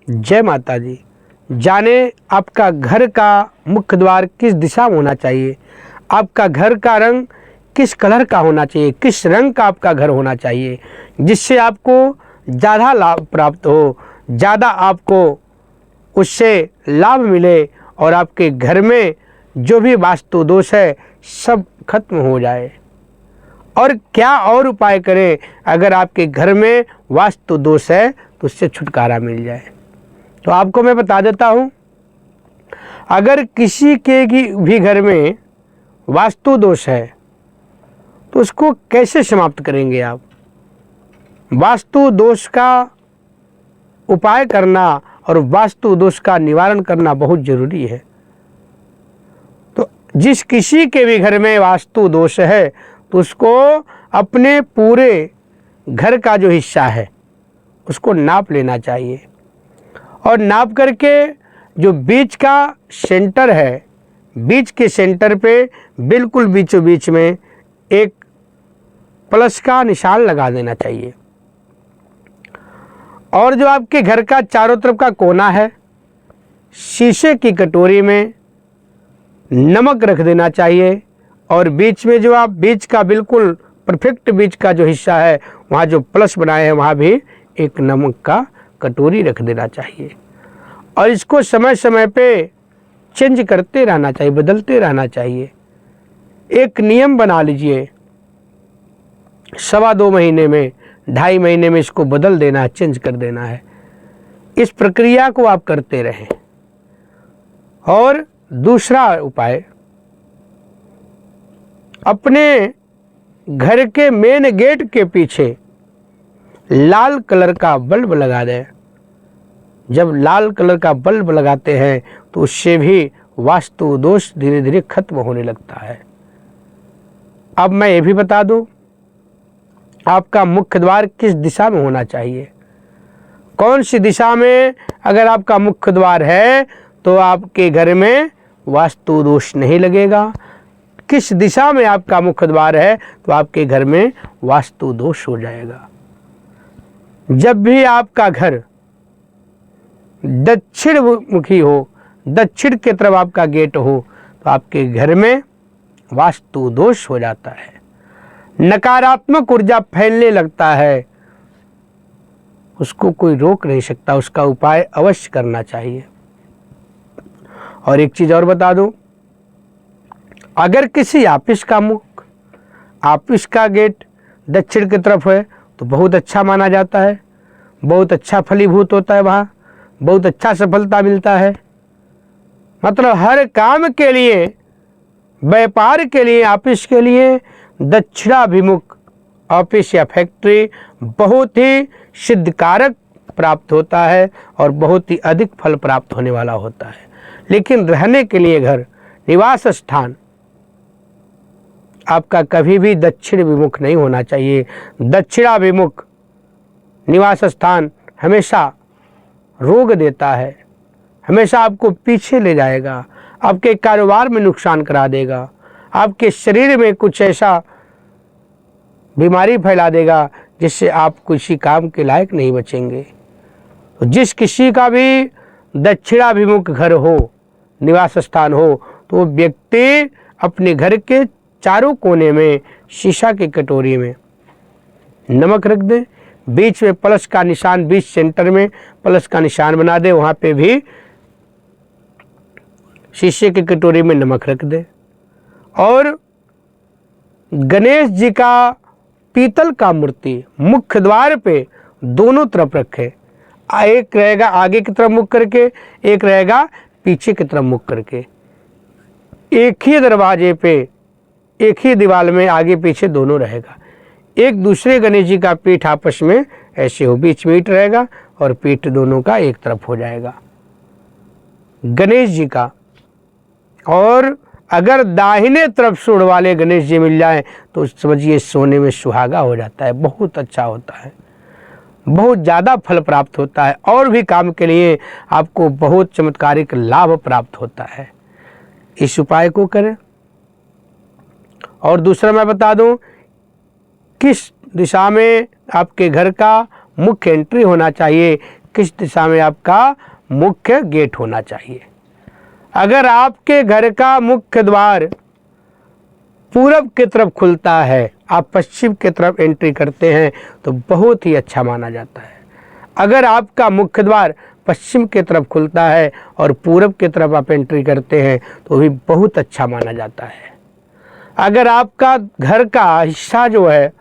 जय माता दी। जाने आपका घर का मुख्य द्वार किस दिशा में होना चाहिए, आपका घर का रंग किस कलर का होना चाहिए, किस रंग का आपका घर होना चाहिए, जिससे आपको ज़्यादा लाभ प्राप्त हो, ज़्यादा आपको उससे लाभ मिले और आपके घर में जो भी वास्तु दोष है सब खत्म हो जाए। और क्या और उपाय करें अगर आपके घर में वास्तु दोष है तो उससे छुटकारा मिल जाए। तो आपको मैं बता देता हूँ, अगर किसी के भी घर में वास्तु दोष है तो उसको कैसे समाप्त करेंगे आप। वास्तु दोष का उपाय करना और वास्तु दोष का निवारण करना बहुत जरूरी है। तो जिस किसी के भी घर में वास्तु दोष है तो उसको अपने पूरे घर का जो हिस्सा है उसको नाप लेना चाहिए और नाप करके जो बीच का सेंटर है, बीच के सेंटर पे बिल्कुल बीचों बीच में एक प्लस का निशान लगा देना चाहिए। और जो आपके घर का चारों तरफ का कोना है, शीशे की कटोरी में नमक रख देना चाहिए और बीच में जो आप बीच का बिल्कुल परफेक्ट बीच का जो हिस्सा है वहाँ जो प्लस बनाए हैं वहाँ भी एक नमक का कटोरी रख देना चाहिए। और इसको समय समय पे चेंज करते रहना चाहिए, बदलते रहना चाहिए। एक नियम बना लीजिए, 2.25 महीने में, 2.5 महीने में इसको बदल देना है, चेंज कर देना है। इस प्रक्रिया को आप करते रहें। और दूसरा उपाय, अपने घर के मेन गेट के पीछे लाल कलर का बल्ब लगा दें। जब लाल कलर का बल्ब लगाते हैं तो उससे भी वास्तु दोष धीरे धीरे खत्म होने लगता है। अब मैं ये भी बता दूं, आपका मुख्य द्वार किस दिशा में होना चाहिए। कौन सी दिशा में अगर आपका मुख्य द्वार है तो आपके घर में वास्तु दोष नहीं लगेगा। किस दिशा में आपका मुख्य द्वार है तो आपके घर में वास्तु दोष हो जाएगा। जब भी आपका घर दक्षिण मुखी हो, दक्षिण की तरफ आपका गेट हो तो आपके घर में वास्तु दोष हो जाता है, नकारात्मक ऊर्जा फैलने लगता है। उसको कोई रोक नहीं सकता, उसका उपाय अवश्य करना चाहिए। और एक चीज़ और बता दूं, अगर किसी ऑफिस का मुख, ऑफिस का गेट दक्षिण की तरफ है तो बहुत अच्छा माना जाता है, बहुत अच्छा फलीभूत होता है, वहाँ बहुत अच्छा सफलता मिलता है। मतलब हर काम के लिए, व्यापार के लिए, ऑफिस के लिए दक्षिणाभिमुख ऑफिस या फैक्ट्री बहुत ही सिद्धकारक प्राप्त होता है और बहुत ही अधिक फल प्राप्त होने वाला होता है। लेकिन रहने के लिए घर, निवास स्थान आपका कभी भी दक्षिण विमुख नहीं होना चाहिए। दक्षिणाभिमुख निवास स्थान हमेशा रोग देता है, हमेशा आपको पीछे ले जाएगा, आपके कारोबार में नुकसान करा देगा, आपके शरीर में कुछ ऐसा बीमारी फैला देगा जिससे आप किसी काम के लायक नहीं बचेंगे। तो जिस किसी का भी दक्षिणाभिमुख घर हो, निवास स्थान हो, तो वो व्यक्ति अपने घर के चारों कोने में शीशा की कटोरी में नमक रख दे, बीच में प्लस का निशान, बीच सेंटर में प्लस का निशान बना दे, वहाँ पे भी शीशे की कटोरी में नमक रख दे। और गणेश जी का पीतल का मूर्ति मुख्य द्वार पे दोनों तरफ रखे। एक रहेगा आगे की तरफ मुख करके, एक रहेगा पीछे की तरफ मुख करके। एक ही दरवाजे पे, एक ही दीवार में आगे पीछे दोनों रहेगा। एक दूसरे गणेश जी का पीठ आपस में ऐसे हो, बीच में ईंट रहेगा और पीठ दोनों का एक तरफ हो जाएगा गणेश जी का। और अगर दाहिने तरफ सूढ़ वाले गणेश जी मिल जाएं तो समझिए सोने में सुहागा हो जाता है, बहुत अच्छा होता है, बहुत ज़्यादा फल प्राप्त होता है और भी काम के लिए आपको बहुत चमत्कारिक लाभ प्राप्त होता है। इस उपाय को करें। और दूसरा मैं बता दूं, किस दिशा में आपके घर का मुख्य एंट्री होना चाहिए, किस दिशा में आपका मुख्य गेट होना चाहिए। अगर आपके घर का मुख्य द्वार पूरब की तरफ खुलता है, आप पश्चिम की तरफ एंट्री करते हैं तो बहुत ही अच्छा माना जाता है। अगर आपका मुख्य द्वार पश्चिम की तरफ खुलता है और पूरब की तरफ आप एंट्री करते हैं तो भी बहुत अच्छा माना जाता है। अगर आपका घर का हिस्सा जो है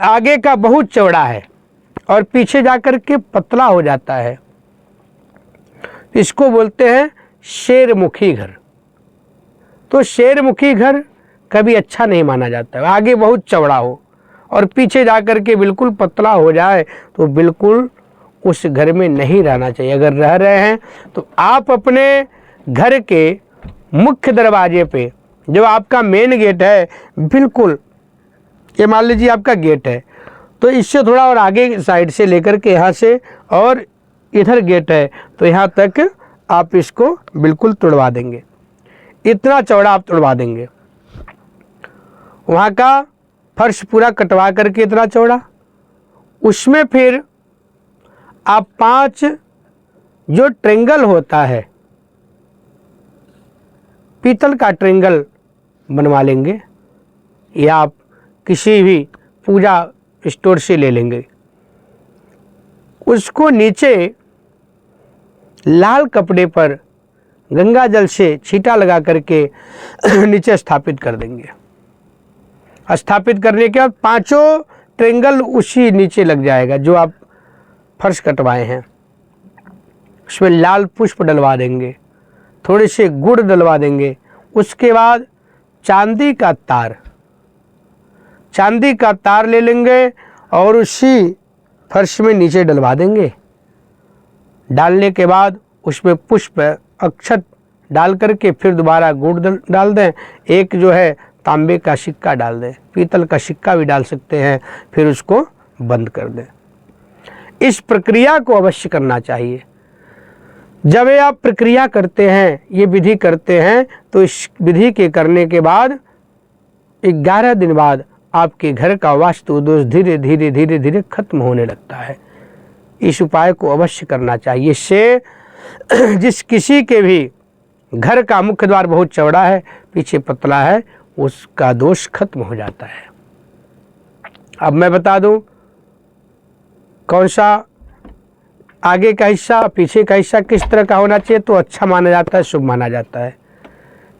आगे का बहुत चौड़ा है और पीछे जाकर के पतला हो जाता है, इसको बोलते हैं शेरमुखी घर। तो शेरमुखी घर कभी अच्छा नहीं माना जाता है। आगे बहुत चौड़ा हो और पीछे जाकर के बिल्कुल पतला हो जाए तो बिल्कुल उस घर में नहीं रहना चाहिए। अगर रह रहे हैं तो आप अपने घर के मुख्य दरवाजे पे, जो आपका मेन गेट है, बिल्कुल ये मान लीजिए आपका गेट है तो इससे थोड़ा और आगे साइड से लेकर के यहाँ से और इधर गेट है तो यहाँ तक आप इसको बिल्कुल तुड़वा देंगे। इतना चौड़ा आप तुड़वा देंगे। वहाँ का फर्श पूरा कटवा करके इतना चौड़ा, उसमें फिर आप 5 जो ट्रेंगल होता है, पीतल का ट्रेंगल बनवा लेंगे या आप किसी भी पूजा स्टोर से ले लेंगे। उसको नीचे लाल कपड़े पर गंगा जल से छींटा लगा करके नीचे स्थापित कर देंगे। स्थापित करने के बाद 5 ट्रेंगल उसी नीचे लग जाएगा जो आप फर्श कटवाए हैं। उसमें लाल पुष्प डलवा देंगे, थोड़े से गुड़ डलवा देंगे। उसके बाद चांदी का तार ले लेंगे और उसी फर्श में नीचे डलवा देंगे। डालने के बाद उसमें पुष्प अक्षत डाल करके फिर दोबारा गुड़ डाल दें। एक जो है तांबे का सिक्का डाल दें, पीतल का सिक्का भी डाल सकते हैं, फिर उसको बंद कर दें। इस प्रक्रिया को अवश्य करना चाहिए। जब ये आप प्रक्रिया करते हैं, ये विधि करते हैं, तो इस विधि के करने के बाद 11 दिन बाद आपके घर का वास्तु दोष धीरे धीरे खत्म होने लगता है। इस उपाय को अवश्य करना चाहिए। इससे जिस किसी के भी घर का मुख्य द्वार बहुत चौड़ा है, पीछे पतला है, उसका दोष खत्म हो जाता है। अब मैं बता दूं कौन सा आगे का हिस्सा पीछे का हिस्सा किस तरह का होना चाहिए तो अच्छा माना जाता है, शुभ माना जाता है।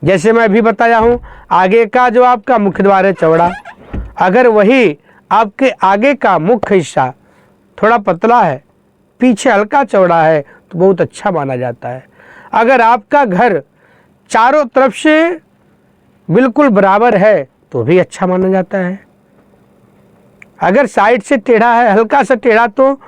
जैसे मैं अभी बताया हूं, आगे का जो आपका मुख्य द्वार है चौड़ा, अगर वही आपके आगे का मुख्य हिस्सा थोड़ा पतला है, पीछे हल्का चौड़ा है तो बहुत अच्छा माना जाता है। अगर आपका घर चारों तरफ से बिल्कुल बराबर है तो भी अच्छा माना जाता है। अगर साइड से टेढ़ा है, हल्का सा टेढ़ा, तो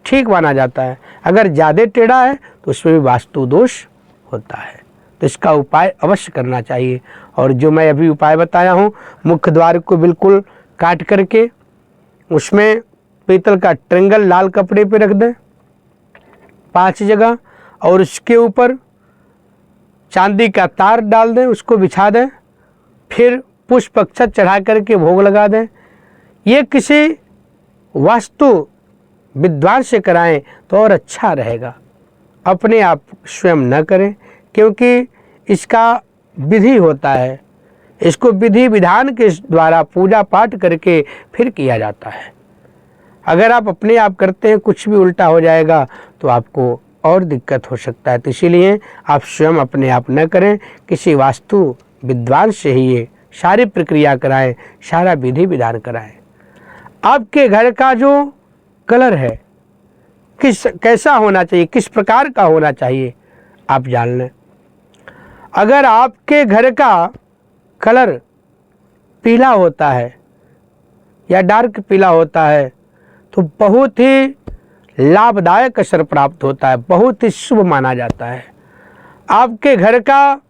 ठीक माना जाता है। अगर ज़्यादा टेढ़ा है तो उसमें भी वास्तु दोष होता है। तो इसका उपाय अवश्य करना चाहिए। और जो मैं अभी उपाय बताया हूँ, मुख्य द्वार को बिल्कुल काट करके उसमें पीतल का ट्रेंगल लाल कपड़े पे रख दें 5 जगह, और उसके ऊपर चांदी का तार डाल दें, उसको बिछा दें, फिर पुष्प अक्षत चढ़ा करके भोग लगा दें। ये किसी वास्तु विद्वान से कराएं तो और अच्छा रहेगा। अपने आप स्वयं न करें, क्योंकि इसका विधि होता है। इसको विधि विधान के द्वारा पूजा पाठ करके फिर किया जाता है। अगर आप अपने आप करते हैं, कुछ भी उल्टा हो जाएगा तो आपको और दिक्कत हो सकता है। तो इसीलिए आप स्वयं अपने आप न करें, किसी वास्तु विद्वान से ही ये सारी प्रक्रिया कराएं, सारा विधि विधान कराएं। आपके घर का जो कलर है कैसा होना चाहिए, किस प्रकार का होना चाहिए, आप जान लें। अगर आपके घर का कलर पीला होता है या डार्क पीला होता है तो बहुत ही लाभदायक असर प्राप्त होता है, बहुत ही शुभ माना जाता है। आपके घर का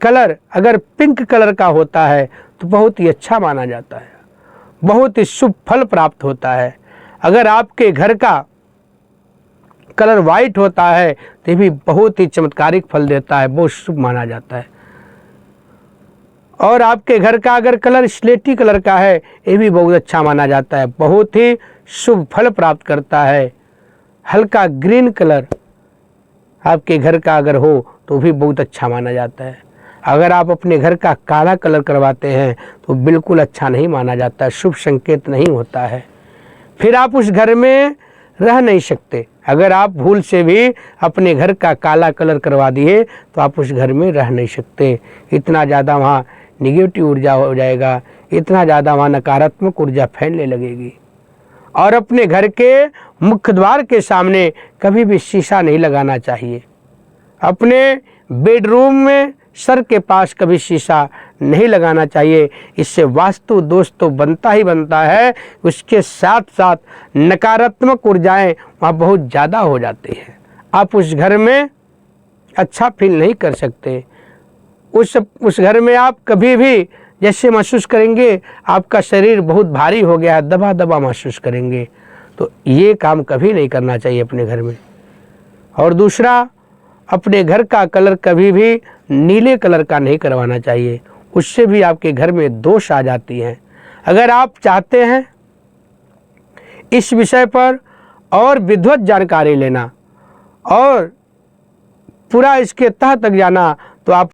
कलर अगर पिंक कलर का होता है तो बहुत ही अच्छा माना जाता है, बहुत ही शुभ फल प्राप्त होता है। अगर आपके घर का कलर वाइट होता है तो भी बहुत ही चमत्कारिक फल देता है, बहुत शुभ माना जाता है। और आपके घर का अगर कलर स्लेटी कलर का है, ये भी बहुत अच्छा माना जाता है, बहुत ही शुभ फल प्राप्त करता है। हल्का ग्रीन कलर आपके घर का अगर हो तो भी बहुत अच्छा माना जाता है। अगर आप अपने घर का काला कलर करवाते हैं तो बिल्कुल अच्छा नहीं माना जाता, शुभ संकेत नहीं होता है। फिर आप उस घर में रह नहीं सकते। अगर आप भूल से भी अपने घर का काला कलर करवा दिए तो आप उस घर में रह नहीं सकते। इतना ज़्यादा वहाँ निगेटिव ऊर्जा हो जाएगा, इतना ज़्यादा वहाँ नकारात्मक ऊर्जा फैलने लगेगी। और अपने घर के मुख्य द्वार के सामने कभी भी शीशा नहीं लगाना चाहिए। अपने बेडरूम में सर के पास कभी शीशा नहीं लगाना चाहिए। इससे वास्तु दोष तो बनता ही बनता है, उसके साथ साथ नकारात्मक ऊर्जाएं वहाँ बहुत ज़्यादा हो जाती हैं। आप उस घर में अच्छा फील नहीं कर सकते। उस घर में आप कभी भी जैसे महसूस करेंगे आपका शरीर बहुत भारी हो गया है, दबा दबा महसूस करेंगे। तो ये काम कभी नहीं करना चाहिए अपने घर में। और दूसरा, अपने घर का कलर कभी भी नीले कलर का नहीं करवाना चाहिए, उससे भी आपके घर में दोष आ जाती हैं। अगर आप चाहते हैं इस विषय पर और विधिवत जानकारी लेना और पूरा इसके तह तक जाना तो आप